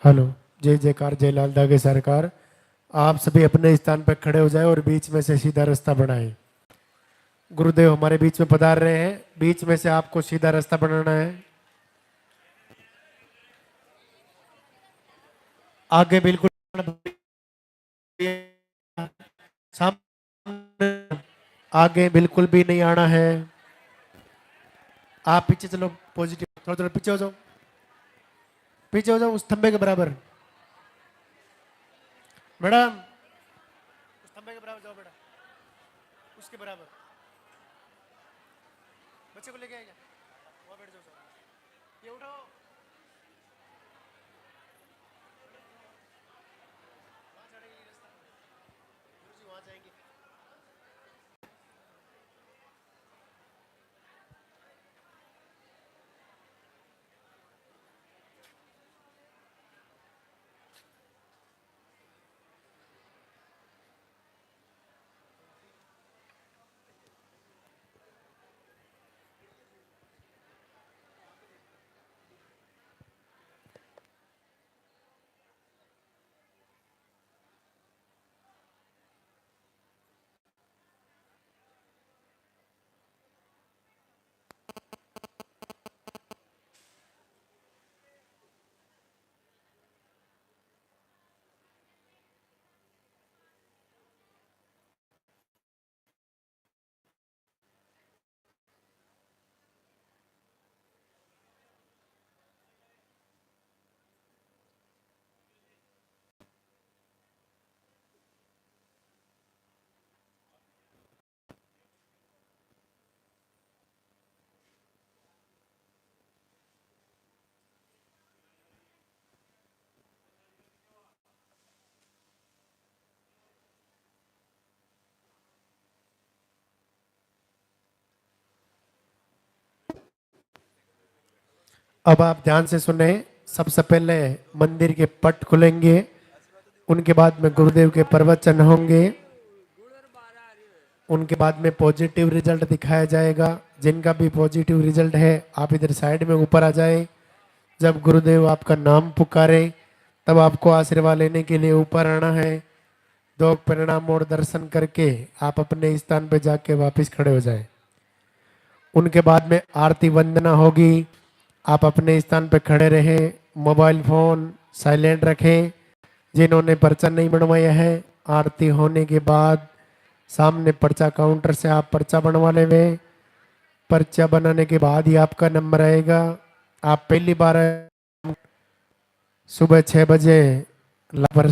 Hello. जय जयकार जय लाल दागे सरकार। आप सभी अपने स्थान पर खड़े हो जाएं और बीच में से सीधा रास्ता बनाएं। गुरुदेव हमारे बीच में पधार रहे हैं, बीच में से आपको सीधा रास्ता बनाना है। आगे बिल्कुल सामने, आगे बिल्कुल भी नहीं आना है। आप पीछे चलो, पॉजिटिव थोड़ा थोड़ा पीछे हो जाओ, पीछे हो जाओ उस खंबे के बराबर। मैडम उस खंबे के बराबर जाओ बेटा, उसके बराबर। बच्चे को लेके आएगा, वहाँ बैठ जाओ। ये उठाओ, वहाँ चढ़ेंगे ये रास्ता, गुरुजी वहाँ जाएंगे। अब आप ध्यान से सुने। सबसे पहले मंदिर के पट खुलेंगे, उनके बाद में गुरुदेव के प्रवचन होंगे, उनके बाद में पॉजिटिव रिजल्ट दिखाया जाएगा। जिनका भी पॉजिटिव रिजल्ट है आप इधर साइड में ऊपर आ जाए। जब गुरुदेव आपका नाम पुकारे तब आपको आशीर्वाद लेने के लिए ऊपर आना है। दो प्रणाम और दर्शन करके आप अपने स्थान पर जाके वापस खड़े हो जाए। उनके बाद में आरती वंदना होगी। आप अपने स्थान पर खड़े रहें, मोबाइल फोन साइलेंट रखें। जिन्होंने पर्चा नहीं बनवाया है, आरती होने के बाद सामने पर्चा काउंटर से आप पर्चा बनवा लेंगे। पर्चा बनाने के बाद ही आपका नंबर आएगा। आप पहली बार सुबह 6 बजे लापर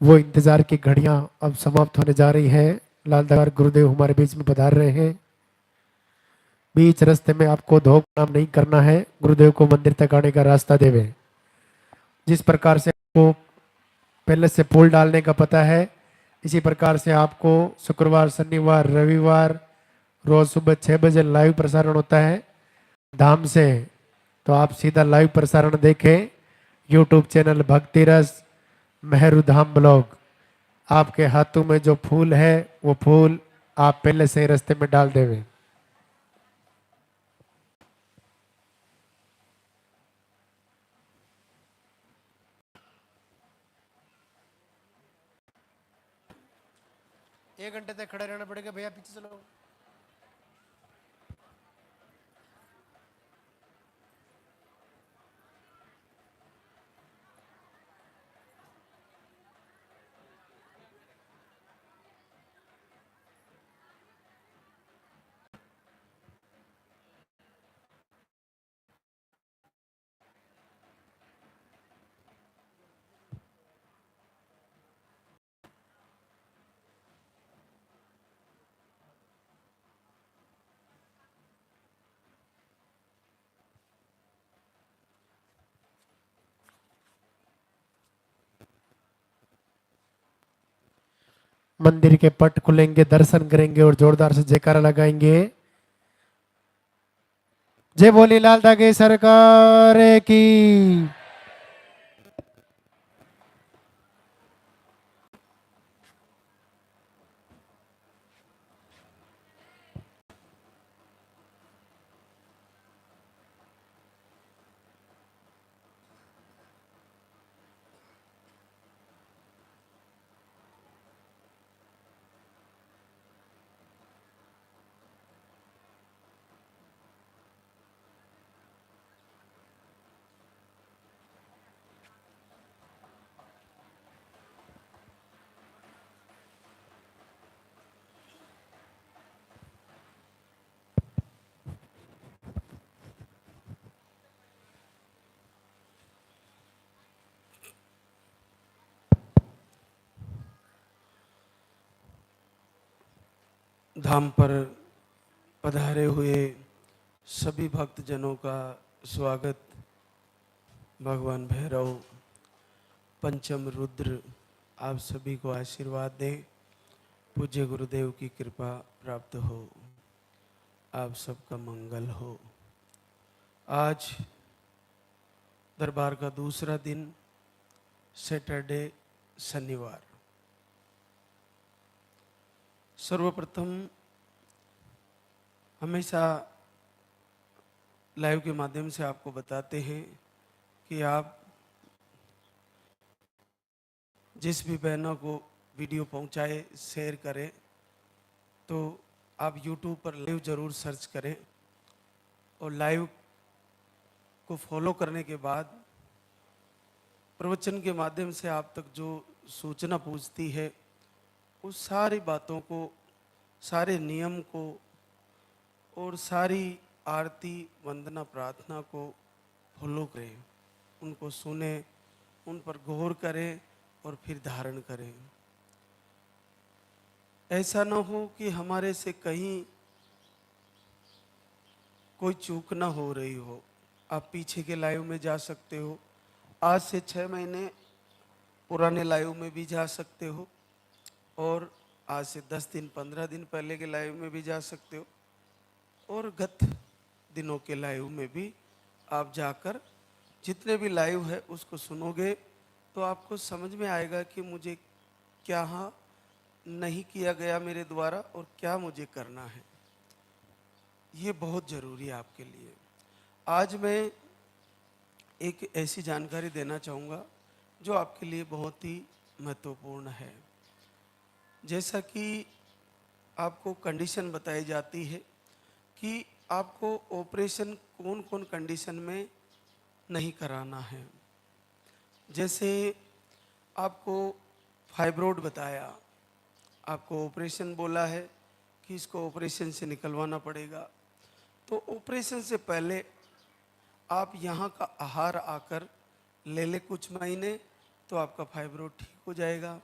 वो इंतजार की घड़ियां अब समाप्त होने जा रही है। लालदार गुरुदेव हमारे बीच में पधार रहे हैं। बीच रास्ते में आपको धोख नाम नहीं करना है, गुरुदेव को मंदिर तक आने का रास्ता देवे। जिस प्रकार से आपको पहले से पुल डालने का पता है, इसी प्रकार से आपको शुक्रवार, शनिवार, रविवार रोज सुबह 6 बजे लाइव प्रसारण होता है धाम से। तो आप सीधा लाइव प्रसारण देखें। यूट्यूब चैनल भक्ति रस मेहरू धाम ब्लॉग। आपके हाथों में जो फूल है वो फूल आप पहले से ही रास्ते में डाल देवे। एक घंटे तक खड़े रहना पड़ेगा भैया, पीछे चलो। मंदिर के पट खुलेंगे, दर्शन करेंगे और जोरदार से जयकारा लगाएंगे। जय बोली लाल दागे सरकार की। धाम पर पधारे हुए सभी भक्तजनों का स्वागत। भगवान भैरव, पंचम रुद्र आप सभी को आशीर्वाद दें। पूज्य गुरुदेव की कृपा प्राप्त हो, आप सबका मंगल हो। आज दरबार का दूसरा दिन, सैटरडे, शनिवार। सर्वप्रथम हमेशा लाइव के माध्यम से आपको बताते हैं कि आप जिस भी बहनों को वीडियो पहुंचाए, शेयर करें, तो आप YouTube पर लाइव जरूर सर्च करें और लाइव को फॉलो करने के बाद प्रवचन के माध्यम से आप तक जो सूचना पहुंचती है उस सारी बातों को, सारे नियम को और सारी आरती, वंदना, प्रार्थना को फॉलो करें, उनको सुने, उन पर गौर करें और फिर धारण करें। ऐसा ना हो कि हमारे से कहीं कोई चूक ना हो रही हो। आप पीछे के लाइव में जा सकते हो, आज से 6 महीने पुराने लाइव में भी जा सकते हो और आज से 10 दिन, 15 दिन पहले के लाइव में भी जा सकते हो और गत दिनों के लाइव में भी आप जाकर जितने भी लाइव है उसको सुनोगे तो आपको समझ में आएगा कि मुझे क्या नहीं किया गया मेरे द्वारा और क्या मुझे करना है। ये बहुत ज़रूरी है आपके लिए। आज मैं एक ऐसी जानकारी देना चाहूँगा जो आपके लिए बहुत ही महत्वपूर्ण है। जैसा कि आपको कंडीशन बताई जाती है कि आपको ऑपरेशन कौन कौन कंडीशन में नहीं कराना है। जैसे आपको फाइब्रोड बताया, आपको ऑपरेशन बोला है कि इसको ऑपरेशन से निकलवाना पड़ेगा, तो ऑपरेशन से पहले आप यहाँ का आहार आकर ले ले कुछ महीने तो आपका फाइब्रोड ठीक हो जाएगा।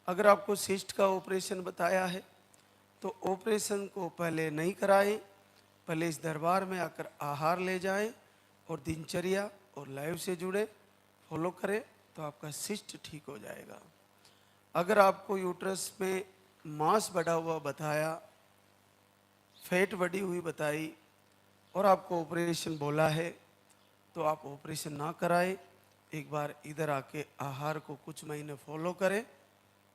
अगर आपको सिस्ट का ऑपरेशन बताया है तो ऑपरेशन को पहले नहीं कराएं, पहले इस दरबार में आकर आहार ले जाएं और दिनचर्या और लाइफ से जुड़े फॉलो करें तो आपका सिस्ट ठीक हो जाएगा। अगर आपको यूट्रस में मांस बढ़ा हुआ बताया, फैट बढ़ी हुई बताई और आपको ऑपरेशन बोला है तो आप ऑपरेशन ना कराएं, एक बार इधर आके आहार को कुछ महीने फॉलो करें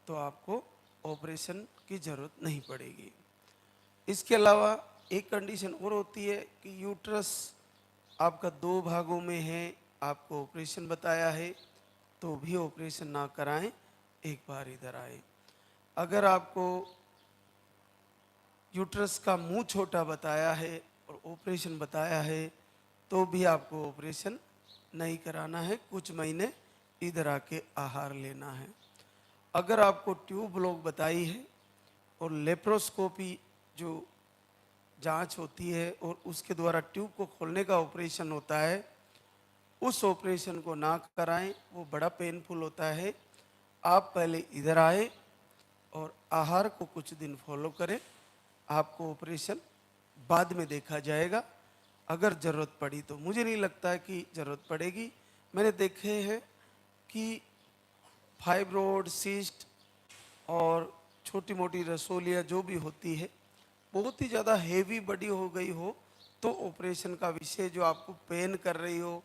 तो आपको ऑपरेशन की ज़रूरत नहीं पड़ेगी। इसके अलावा एक कंडीशन और होती है कि यूट्रस आपका 2 भागों में है, आपको ऑपरेशन बताया है तो भी ऑपरेशन ना कराएं, एक बार इधर आए। अगर आपको यूट्रस का मुंह छोटा बताया है और ऑपरेशन बताया है तो भी आपको ऑपरेशन नहीं कराना है, कुछ महीने इधर आके आहार लेना है। अगर आपको ट्यूब ब्लॉक बताई है और लेप्रोस्कोपी जो जांच होती है और उसके द्वारा ट्यूब को खोलने का ऑपरेशन होता है, उस ऑपरेशन को ना कराएं, वो बड़ा पेनफुल होता है। आप पहले इधर आए और आहार को कुछ दिन फॉलो करें, आपको ऑपरेशन बाद में देखा जाएगा। अगर ज़रूरत पड़ी तो, मुझे नहीं लगता है कि ज़रूरत पड़ेगी। मैंने देखे हैं कि फाइब्रोड, सिस्ट और छोटी मोटी रसोलियाँ जो भी होती है, बहुत ही ज़्यादा हेवी बड़ी हो गई हो तो ऑपरेशन का विषय, जो आपको पेन कर रही हो,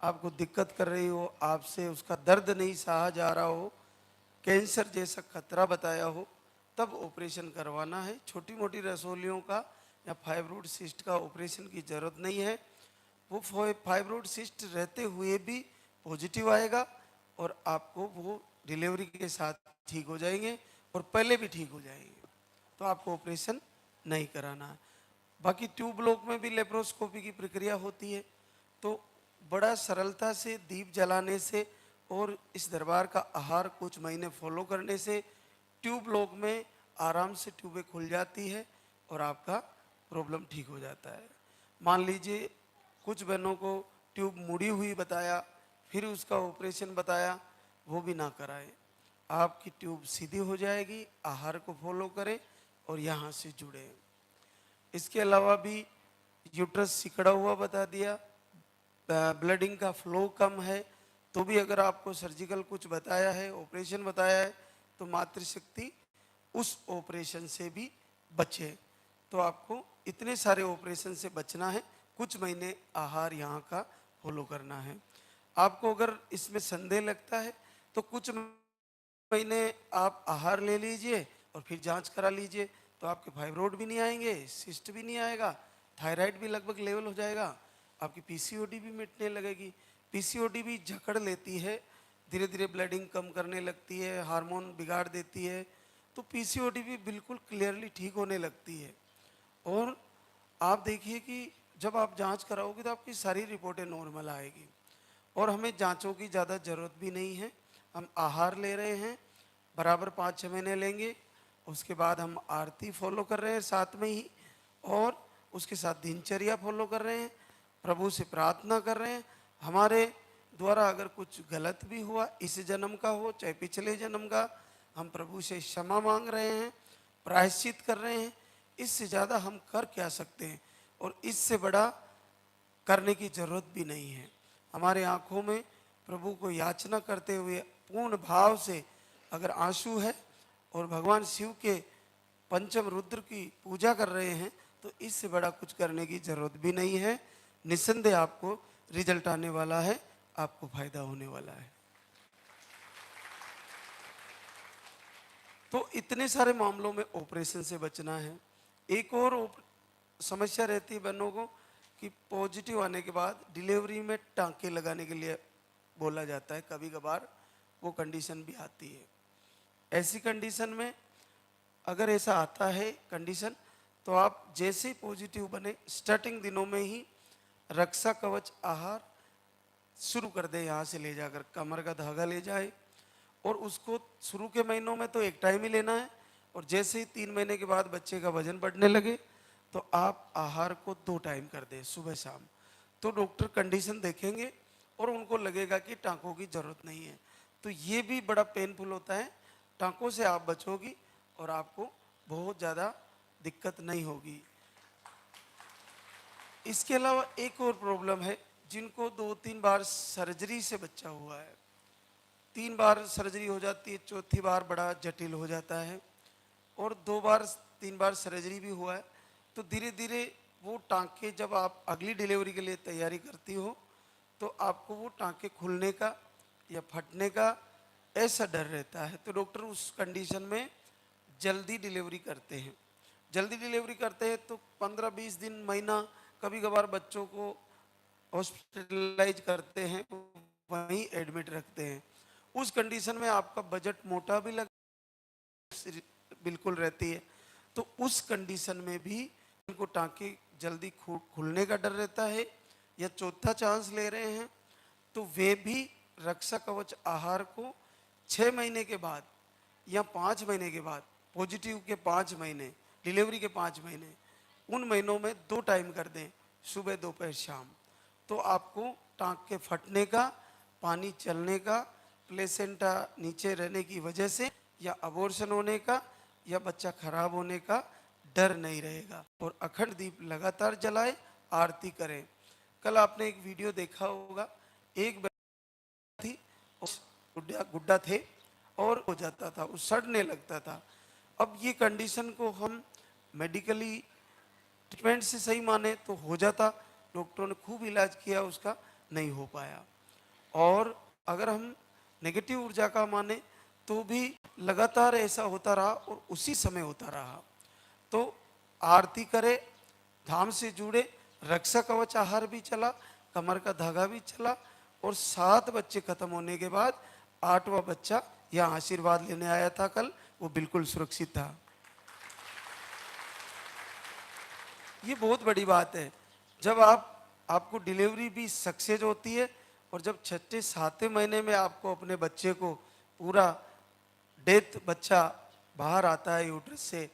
आपको दिक्कत कर रही हो, आपसे उसका दर्द नहीं सहा जा रहा हो, कैंसर जैसा खतरा बताया हो, तब ऑपरेशन करवाना है। छोटी मोटी रसोलियों का या फाइब्रोड सिस्ट का ऑपरेशन की ज़रूरत नहीं है। वो फाइब्रोड सिस्ट रहते हुए भी पॉजिटिव आएगा और आपको वो डिलीवरी के साथ ठीक हो जाएंगे और पहले भी ठीक हो जाएंगे, तो आपको ऑपरेशन नहीं कराना है। बाकी ट्यूब ब्लॉक में भी लेप्रोस्कोपी की प्रक्रिया होती है, तो बड़ा सरलता से दीप जलाने से और इस दरबार का आहार कुछ महीने फॉलो करने से ट्यूब ब्लॉक में आराम से ट्यूबें खुल जाती है और आपका प्रॉब्लम ठीक हो जाता है। मान लीजिए कुछ बहनों को ट्यूब मुड़ी हुई बताया, फिर उसका ऑपरेशन बताया, वो भी ना कराएं। आपकी ट्यूब सीधी हो जाएगी, आहार को फॉलो करें और यहाँ से जुड़े। इसके अलावा भी यूट्रस सिकड़ा हुआ बता दिया, ब्लडिंग का फ्लो कम है, तो भी अगर आपको सर्जिकल कुछ बताया है, ऑपरेशन बताया है, तो मातृशक्ति उस ऑपरेशन से भी बचे। तो आपको इतने सारे ऑपरेशन से बचना है, कुछ महीने आहार यहाँ का फॉलो करना है। आपको अगर इसमें संदेह लगता है तो कुछ महीने आप आहार ले लीजिए और फिर जांच करा लीजिए, तो आपके फाइब्रोड भी नहीं आएंगे, सिस्ट भी नहीं आएगा, थायराइड भी लगभग लेवल हो जाएगा, आपकी पीसीओडी भी मिटने लगेगी। पीसीओडी भी जकड़ लेती है, धीरे धीरे ब्लडिंग कम करने लगती है, हार्मोन बिगाड़ देती है, तो पीसीओडी भी बिल्कुल क्लियरली ठीक होने लगती है। और आप देखिए कि जब आप जांच कराओगे तो आपकी सारी रिपोर्टें नॉर्मल आएगी और हमें जांचों की ज़्यादा ज़रूरत भी नहीं है। हम आहार ले रहे हैं, बराबर 5-6 महीने लेंगे, उसके बाद हम आरती फॉलो कर रहे हैं साथ में ही, और उसके साथ दिनचर्या फॉलो कर रहे हैं, प्रभु से प्रार्थना कर रहे हैं। हमारे द्वारा अगर कुछ गलत भी हुआ, इस जन्म का हो चाहे पिछले जन्म का, हम प्रभु से क्षमा मांग रहे हैं, प्रायश्चित कर रहे हैं। इससे ज़्यादा हम कर क्या सकते हैं, और इससे बड़ा करने की जरूरत भी नहीं है। हमारे आंखों में प्रभु को याचना करते हुए पूर्ण भाव से अगर आंसू है और भगवान शिव के पंचम रुद्र की पूजा कर रहे हैं, तो इससे बड़ा कुछ करने की जरूरत भी नहीं है। निस्संदेह आपको रिजल्ट आने वाला है, आपको फायदा होने वाला है। तो इतने सारे मामलों में ऑपरेशन से बचना है। एक और समस्या रहती है बहनों को कि पॉजिटिव आने के बाद डिलीवरी में टांके लगाने के लिए बोला जाता है, कभी कभार वो कंडीशन भी आती है। ऐसी कंडीशन में अगर ऐसा आता है कंडीशन, तो आप जैसे ही पॉजिटिव बने स्टार्टिंग दिनों में ही रक्षा कवच आहार शुरू कर दे, यहाँ से ले जाकर कमर का धागा ले जाए, और उसको शुरू के महीनों में तो एक टाइम ही लेना है, और जैसे ही 3 महीने के बाद बच्चे का वजन बढ़ने लगे तो आप आहार को 2 टाइम कर दें, सुबह शाम। तो डॉक्टर कंडीशन देखेंगे और उनको लगेगा कि टांकों की ज़रूरत नहीं है। तो ये भी बड़ा पेनफुल होता है, टांकों से आप बचोगी और आपको बहुत ज़्यादा दिक्कत नहीं होगी। इसके अलावा एक और प्रॉब्लम है, जिनको 2-3 बार सर्जरी से बच्चा हुआ है, 3 बार सर्जरी हो जाती है, चौथी बार बड़ा जटिल हो जाता है, और 2 बार 3 बार सर्जरी भी हुआ है, तो धीरे धीरे वो टांके जब आप अगली डिलीवरी के लिए तैयारी करती हो तो आपको वो टांके खुलने का या फटने का ऐसा डर रहता है। तो डॉक्टर उस कंडीशन में जल्दी डिलीवरी करते हैं। जल्दी डिलीवरी करते हैं तो 15-20 दिन, महीना, कभी कभार बच्चों को हॉस्पिटलाइज करते हैं, वहीं एडमिट रखते हैं। उस कंडीशन में आपका बजट मोटा भी लग बिल्कुल रहती है। तो उस कंडीशन में भी उनको टांके जल्दी खुलने का डर रहता है या चौथा चांस ले रहे हैं, तो वे भी रक्षा कवच आहार को 6 महीने के बाद या 5 महीने के बाद, पॉजिटिव के 5 महीने, डिलीवरी के 5 महीने, उन महीनों में 2 टाइम कर दें, सुबह दोपहर शाम, तो आपको टांक के फटने का, पानी चलने का, प्लेसेंटा नीचे रहने की वजह से या अबॉर्शन होने का या बच्चा खराब होने का डर नहीं रहेगा। और अखंड दीप लगातार जलाए, आरती करें। कल आपने एक वीडियो देखा होगा, एक थी, गुड्डा थे और हो जाता था, वो सड़ने लगता था। अब ये कंडीशन को हम मेडिकली ट्रीटमेंट से सही माने तो हो जाता, डॉक्टरों ने खूब इलाज किया, उसका नहीं हो पाया। और अगर हम नेगेटिव ऊर्जा का माने तो भी लगातार ऐसा होता रहा और उसी समय होता रहा। तो आरती करे, धाम से जुड़े, रक्षा कवच आहार भी चला, कमर का धागा भी चला, और 7 बच्चे खत्म होने के बाद 8वां बच्चा यहाँ आशीर्वाद लेने आया था कल, वो बिल्कुल सुरक्षित था। ये बहुत बड़ी बात है। जब आपको डिलीवरी भी सक्सेस होती है और जब 6-7 महीने में आपको अपने बच्चे को पूरा डेथ बच्चा बाहर आता है यूट्रस से,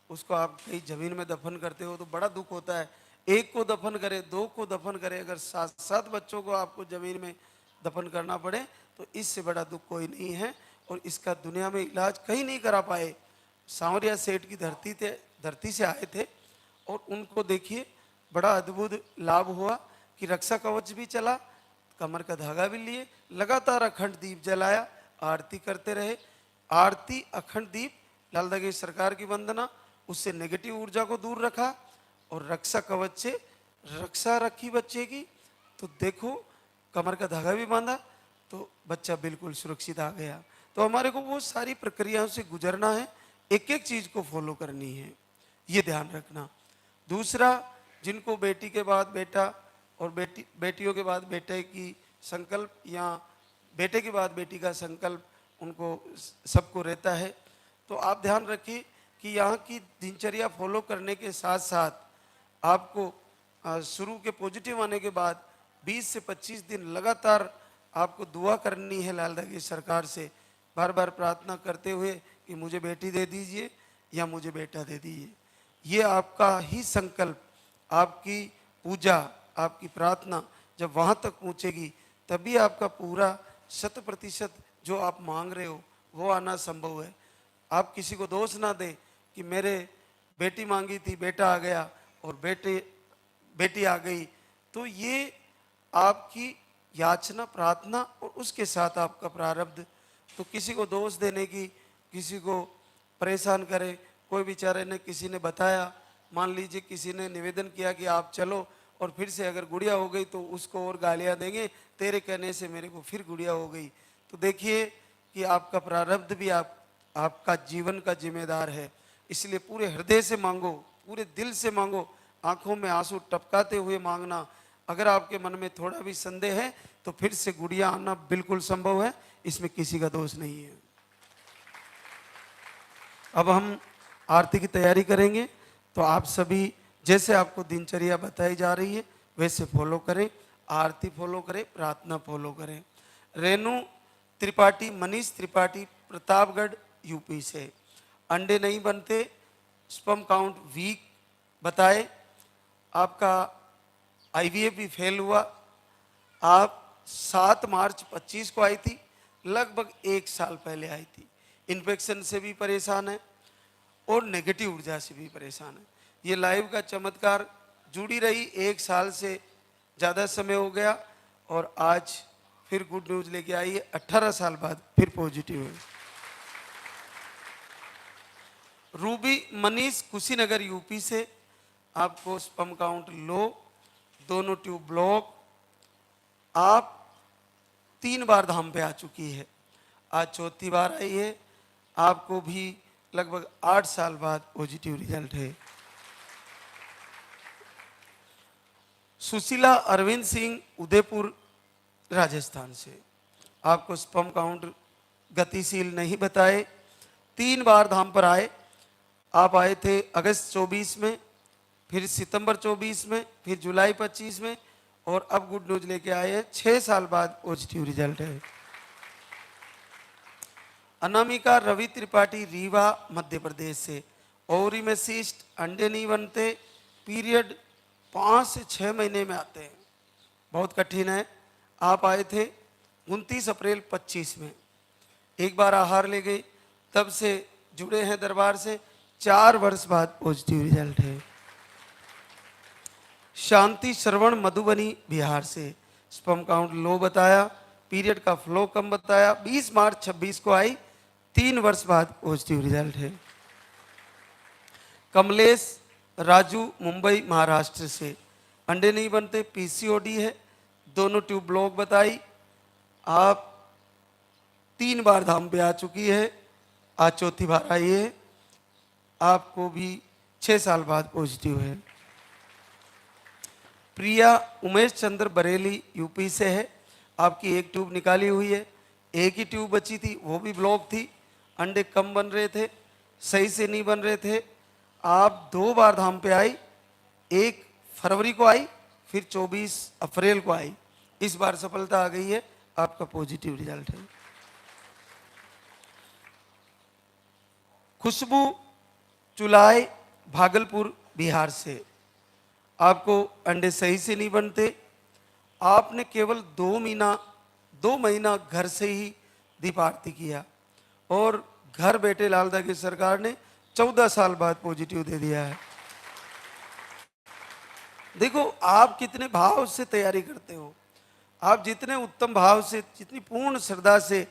उसको आप कहीं जमीन में दफन करते हो तो बड़ा दुख होता है। एक को दफन करे, 2 को दफन करे, अगर 7 बच्चों को आपको जमीन में दफन करना पड़े तो इससे बड़ा दुख कोई नहीं है। और इसका दुनिया में इलाज कहीं नहीं करा पाए। सांवरिया सेठ की धरती से आए थे और उनको देखिए बड़ा अद्भुत लाभ हुआ कि रक्षा कवच भी चला, कमर का धागा भी लिए, लगातार अखंड दीप जलाया, आरती करते रहे। आरती, अखंड दीप, लाल दगेश सरकार की वंदना, उससे नेगेटिव ऊर्जा को दूर रखा और रक्षा कवच से रक्षा रखी बच्चे की। तो देखो, कमर का धागा भी बांधा तो बच्चा बिल्कुल सुरक्षित आ गया। तो हमारे को वो सारी प्रक्रियाओं से गुजरना है, एक एक चीज को फॉलो करनी है, ये ध्यान रखना। दूसरा, जिनको बेटी के बाद बेटा और बेटियों के बाद बेटे की संकल्प या बेटे के बाद बेटी का संकल्प उनको सबको रहता है, तो आप ध्यान रखिए कि यहाँ की दिनचर्या फॉलो करने के साथ साथ आपको शुरू के पॉजिटिव आने के बाद 20 से 25 दिन लगातार आपको दुआ करनी है लाल दगेश सरकार से, बार बार प्रार्थना करते हुए कि मुझे बेटी दे दीजिए या मुझे बेटा दे दीजिए। ये आपका ही संकल्प, आपकी पूजा, आपकी प्रार्थना जब वहाँ तक पहुँचेगी तभी आपका पूरा 100% जो आप मांग रहे हो वो आना संभव है। आप किसी को दोष ना दें कि मेरे बेटी मांगी थी, बेटा आ गया और बेटी आ गई। तो ये आपकी याचना, प्रार्थना और उसके साथ आपका प्रारब्ध। तो किसी को दोष देने की, किसी को परेशान करे, कोई बेचारे ने, किसी ने बताया, मान लीजिए किसी ने निवेदन किया कि आप चलो और फिर से अगर गुड़िया हो गई तो उसको और गालियां देंगे, तेरे कहने से मेरे को फिर गुड़िया हो गई। तो देखिए कि आपका प्रारब्ध भी आपका जीवन का जिम्मेदार है। इसलिए पूरे हृदय से मांगो, पूरे दिल से मांगो, आंखों में आंसू टपकाते हुए मांगना। अगर आपके मन में थोड़ा भी संदेह है तो फिर से गुड़िया आना बिल्कुल संभव है, इसमें किसी का दोष नहीं है। अब हम आरती की तैयारी करेंगे, तो आप सभी जैसे आपको दिनचर्या बताई जा रही है वैसे फॉलो करें, आरती फॉलो करें, प्रार्थना फॉलो करें। रेणु त्रिपाठी, मनीष त्रिपाठी, प्रतापगढ़ यूपी से। अंडे नहीं बनते, स्पर्म काउंट वीक बताए, आपका आईवीएफ भी फेल हुआ। आप 7 मार्च 25 को आई थी, लगभग 1 साल पहले आई थी। इन्फेक्शन से भी परेशान है और नेगेटिव ऊर्जा से भी परेशान है। ये लाइव का चमत्कार जुड़ी रही, 1 साल से ज़्यादा समय हो गया और आज फिर गुड न्यूज़ लेके आई है, 18 साल बाद फिर पॉजिटिव है। रूबी मनीष कुशीनगर यूपी से, आपको स्पर्म काउंट लो, दोनों ट्यूब ब्लॉक, आप 3 बार धाम पे आ चुकी है, आज चौथी बार आई है, आपको भी लगभग 8 साल बाद पॉजिटिव रिजल्ट है। सुशीला अरविंद सिंह उदयपुर राजस्थान से, आपको स्पर्म काउंट गतिशील नहीं बताए, 3 बार धाम पर आए, आप आए थे अगस्त 24 में, फिर सितंबर 24 में, फिर जुलाई 25 में और अब गुड न्यूज लेके आए हैं, 6 साल बाद पॉजिटिव रिजल्ट है। अनामिका रवि त्रिपाठी रीवा मध्य प्रदेश से, ओवरी में सिस्ट, अंडे नहीं बनते, पीरियड 5 से 6 महीने में आते हैं, बहुत कठिन है। आप आए थे 29 अप्रैल 25 में, एक बार आहार ले गए, तब से जुड़े हैं दरबार से, 4 वर्ष बाद पॉजिटिव रिजल्ट है। शांति श्रवण मधुबनी बिहार से, स्पर्म काउंट लो बताया, पीरियड का फ्लो कम बताया, 20 मार्च 26 को आई, 3 वर्ष बाद पॉजिटिव रिजल्ट है। कमलेश राजू मुंबई महाराष्ट्र से, अंडे नहीं बनते, पीसीओडी है, दोनों ट्यूब ब्लॉक बताई, आप 3 बार धाम पे आ चुकी है, आज चौथी बार आई है, आपको भी 6 साल बाद पॉजिटिव है। प्रिया उमेश चंद्र बरेली यूपी से है, आपकी 1 ट्यूब निकाली हुई है, 1 ही ट्यूब बची थी, वो भी ब्लॉक थी, अंडे कम बन रहे थे, सही से नहीं बन रहे थे, आप 2 बार धाम पे आई, 1 फरवरी को आई, फिर 24 अप्रैल को आई, इस बार सफलता आ गई है, आपका पॉजिटिव रिजल्ट है। खुशबू चुलाय भागलपुर बिहार से, आपको अंडे सही से नहीं बनते, आपने केवल 2 महीना घर से ही दीप आरती किया और घर बैठे लालदा की सरकार ने 14 साल बाद पॉजिटिव दे दिया है। देखो आप कितने भाव से तैयारी करते हो, आप जितने उत्तम भाव से, जितनी पूर्ण श्रद्धा से,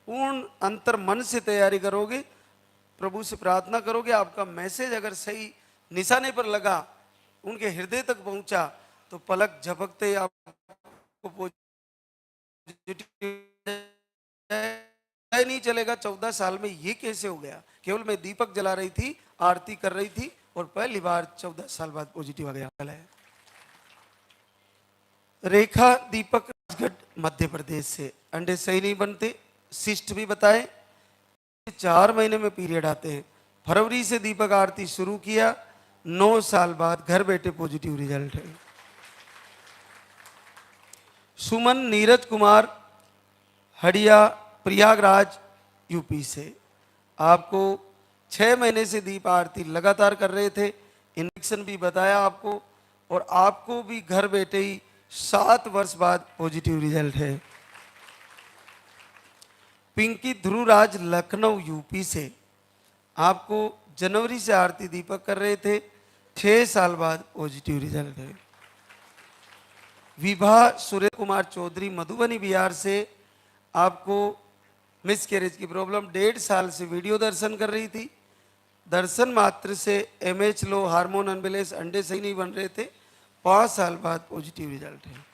पूर्ण अंतर मन से तैयारी करोगे, प्रभु से प्रार्थना करोगे, आपका मैसेज अगर सही निशाने पर लगा, उनके हृदय तक पहुंचा, तो पलक झपकते आपको पॉजिटिव नहीं चलेगा 14 साल में ये कैसे हो गया, केवल मैं दीपक जला रही थी, आरती कर रही थी और पहली बार 14 साल बाद पॉजिटिव आ गया। रेखा दीपक राजगढ़ मध्य प्रदेश से, अंडे सही नहीं बनते, सिस्ट भी बताए, 4 महीने में पीरियड आते हैं, फरवरी से दीपक आरती शुरू किया, 9 साल बाद घर बैठे पॉजिटिव रिजल्ट है। सुमन नीरज कुमार हड़िया प्रयागराज यूपी से, आपको 6 महीने से दीप आरती लगातार कर रहे थे, इन्फेक्शन भी बताया आपको और आपको भी घर बैठे ही 7 वर्ष बाद पॉजिटिव रिजल्ट है। पिंकी ध्रुवराज लखनऊ यूपी से, आपको जनवरी से आरती दीपक कर रहे थे, 6 साल बाद पॉजिटिव रिजल्ट है। विभा सूर्य कुमार चौधरी मधुबनी बिहार से, आपको मिस कैरेज की प्रॉब्लम, 1.5 साल से वीडियो दर्शन कर रही थी, दर्शन मात्र से एमएच लो, हार्मोन अनबैलेंस, अंडे सही नहीं बन रहे थे, 5 साल बाद पॉजिटिव रिजल्ट है।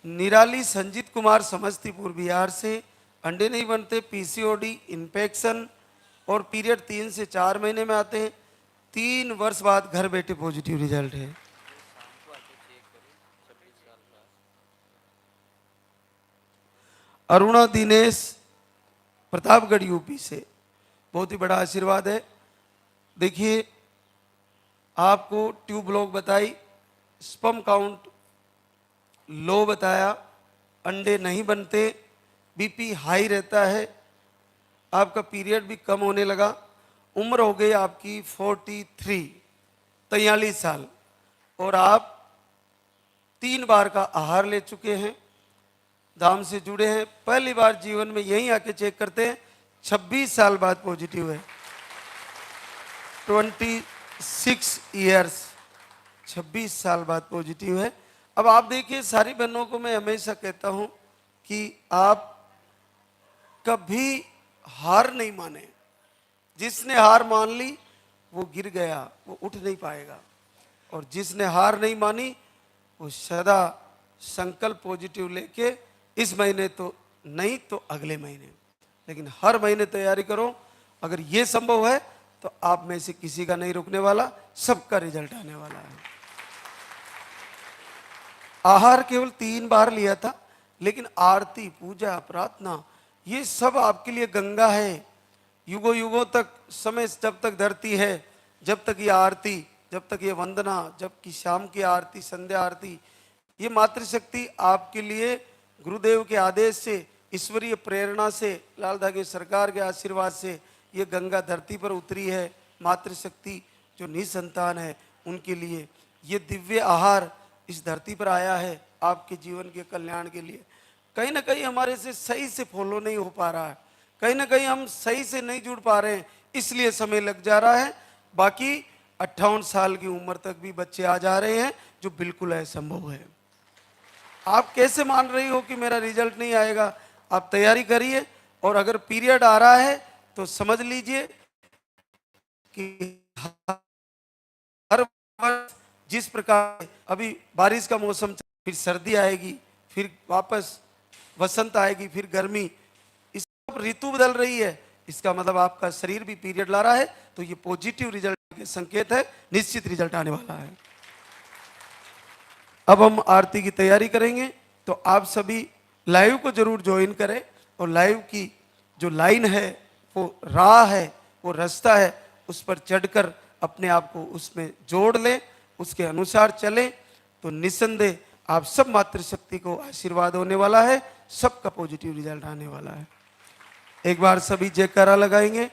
निराली संजीत कुमार समस्तीपुर बिहार से, अंडे नहीं बनते, पीसीओडी, इन्फेक्शन और पीरियड 3 से 4 महीने में आते हैं, 3 वर्ष बाद घर बैठे पॉजिटिव रिजल्ट है। अरुणा दिनेश प्रतापगढ़ यूपी से, बहुत ही बड़ा आशीर्वाद है। देखिए आपको ट्यूब ब्लॉक बताई, स्पर्म काउंट लो बताया, अंडे नहीं बनते, बीपी हाई रहता है, आपका पीरियड भी कम होने लगा, उम्र हो गई आपकी 43 साल और आप 3 बार का आहार ले चुके हैं, धाम से जुड़े हैं, पहली बार जीवन में यहीं आके चेक करते हैं 26 साल बाद पॉजिटिव है। 26 ईयर्स, 26 साल बाद पॉजिटिव है। अब आप देखिए, सारी बहनों को मैं हमेशा कहता हूं कि आप कभी हार नहीं माने। जिसने हार मान ली वो गिर गया, वो उठ नहीं पाएगा। और जिसने हार नहीं मानी वो सदा संकल्प पॉजिटिव लेके, इस महीने तो नहीं तो अगले महीने, लेकिन हर महीने तैयारी करो। अगर ये संभव है तो आप में से किसी का नहीं रुकने वाला, सबका रिजल्ट आने वाला है। आहार केवल 3 बार लिया था, लेकिन आरती, पूजा, प्रार्थना, ये सब आपके लिए गंगा है। युगों युगों तक, समय जब तक धरती है, जब तक ये आरती, जब तक ये वंदना, जब की शाम की आरती, संध्या आरती, ये मातृशक्ति आपके लिए गुरुदेव के आदेश से, ईश्वरीय प्रेरणा से, लाल धागे सरकार के आशीर्वाद से ये गंगा धरती पर उतरी है। मातृशक्ति जो निसंतान है उनके लिए ये दिव्य आहार इस धरती पर आया है, आपके जीवन के कल्याण के लिए। कहीं ना कहीं हमारे से सही से फॉलो नहीं हो पा रहा है, कहीं ना कहीं हम सही से नहीं जुड़ पा रहे हैं, इसलिए समय लग जा रहा है। बाकी 58 साल की उम्र तक भी बच्चे आ जा रहे हैं, जो बिल्कुल असंभव है। आप कैसे मान रही हो कि मेरा रिजल्ट नहीं आएगा? आप तैयारी करिए, और अगर पीरियड आ रहा है तो समझ लीजिए कि हर वर्ष जिस प्रकार अभी बारिश का मौसम, फिर सर्दी आएगी, फिर वापस वसंत आएगी, फिर गर्मी, इस ऋतु बदल रही है, इसका मतलब आपका शरीर भी पीरियड ला रहा है, तो ये पॉजिटिव रिजल्ट के संकेत है, निश्चित रिजल्ट आने वाला है। अब हम आरती की तैयारी करेंगे, तो आप सभी लाइव को जरूर ज्वाइन करें, और लाइव की जो लाइन है, वो राह है, वो रास्ता है, उस पर चढ़कर अपने आप को उसमें जोड़ लें, उसके अनुसार चलें, तो निस्संदेह आप सब मातृशक्ति को आशीर्वाद होने वाला है, सबका पॉजिटिव रिजल्ट आने वाला है। एक बार सभी जयकारा लगाएंगे।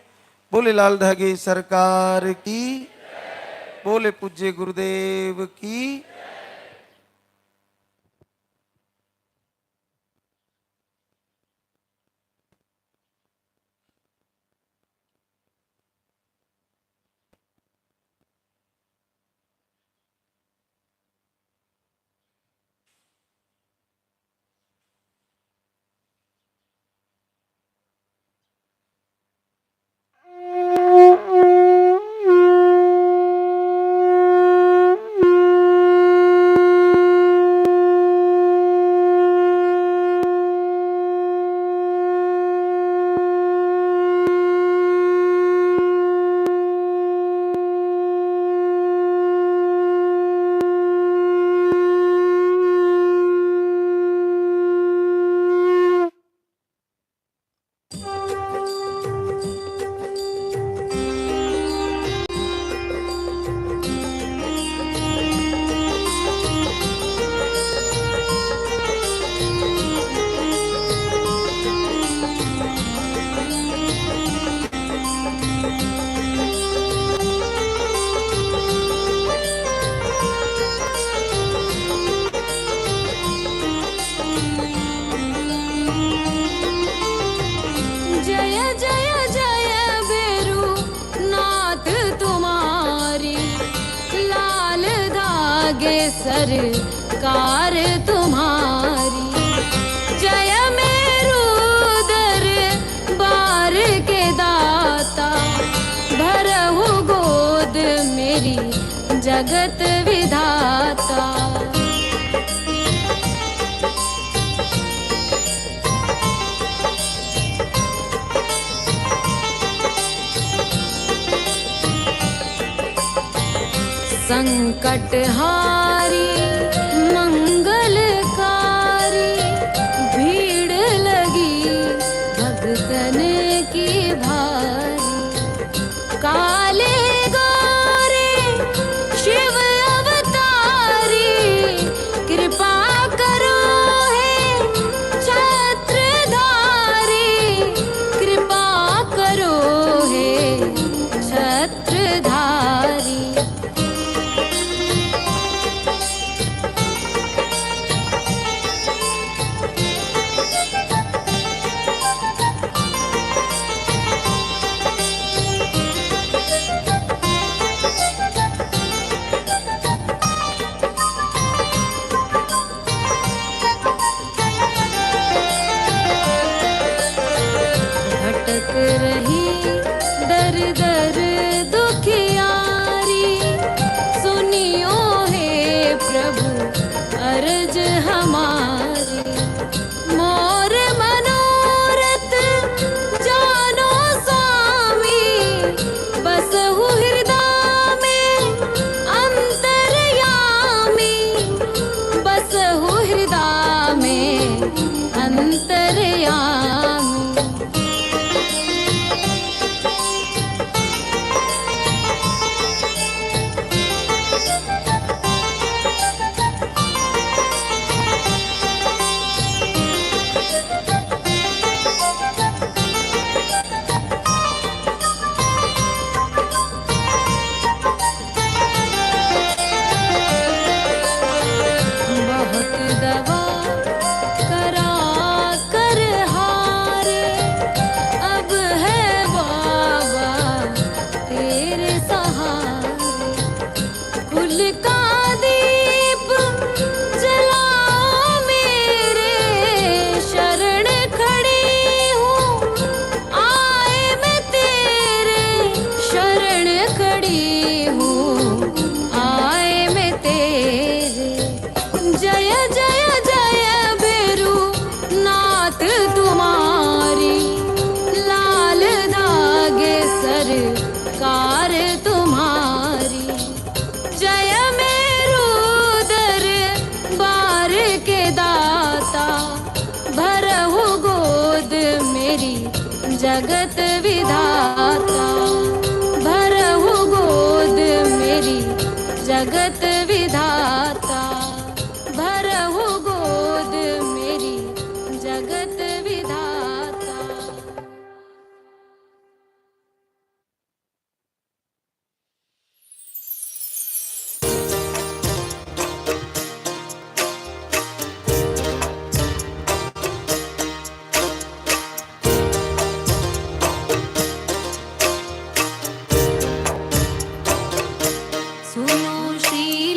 बोले लाल धागे सरकार की, बोले पूज्य गुरुदेव की। सरकार तुम्हारी, जय मेरू दरबार के दाता, भरहु गोद मेरी जगत विधाता। संकट हारी मंगलकारी, भीड़ लगी भक्तन की भारी। काले गोरे शिव अवतारी, कृपा करो हे छत्रधारी, कृपा करो हे छत्रधारी। रही दर दर दुखियारी। सुनियो हे प्रभु अर्ज हमारी। मोर मनोरथ जानो स्वामी, बसहु हृदय में अंतर्यामी। बसहु हृदय में अंतर्यामी। बहुत दवा करा कर हारे, अब है बाबा तेरे सहारे। कुल का दीप जलाओ मेरे, शरण खड़ी हूँ आए मैं तेरे। शरण खड़ी हूँ आए मैं तेरे। जय जय जय बेरू नाथ तुम्हारी, लाल धागे सरकार तुम्हारी। जय मेरू दर बार के दाता, भरहु गोद मेरी जगत विधाता। भरहु गोद मेरी जगत विधाता। भरहु गोद मेरी जगत विधाता। सुनो श्री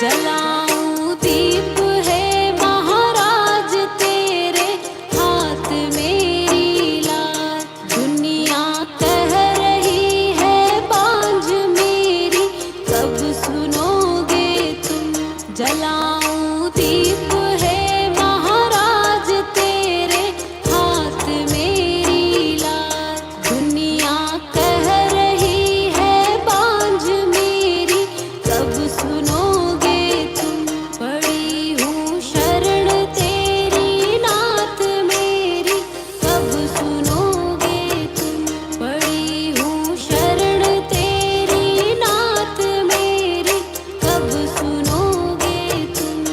जलाऊं दीप है महाराज तेरे हाथ मेरी लाज। दुनिया कह रही है बांझ मेरी कब सुनोगे तुम। जलाऊं दीप है महाराज तेरे हाथ मेरी लाज। दुनिया कह रही है बांझ मेरी कब सुनोगे तुम। पड़ी हूँ शरण तेरी नाथ मेरी कब सुनोगे तुम। पड़ी हूँ शरण तेरी नाथ मेरी कब सुनोगे तुम।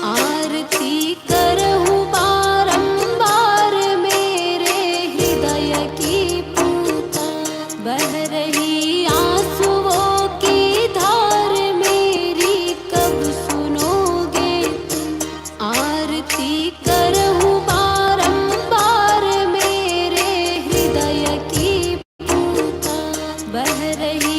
आरती करहूँ बारंबार मेरे हृदय की पूता। बह रही आंसुओं की धार मेरी कब सुनोगे तुम। आरती करहूँ बारंबार मेरे हृदय की पूता। बह रही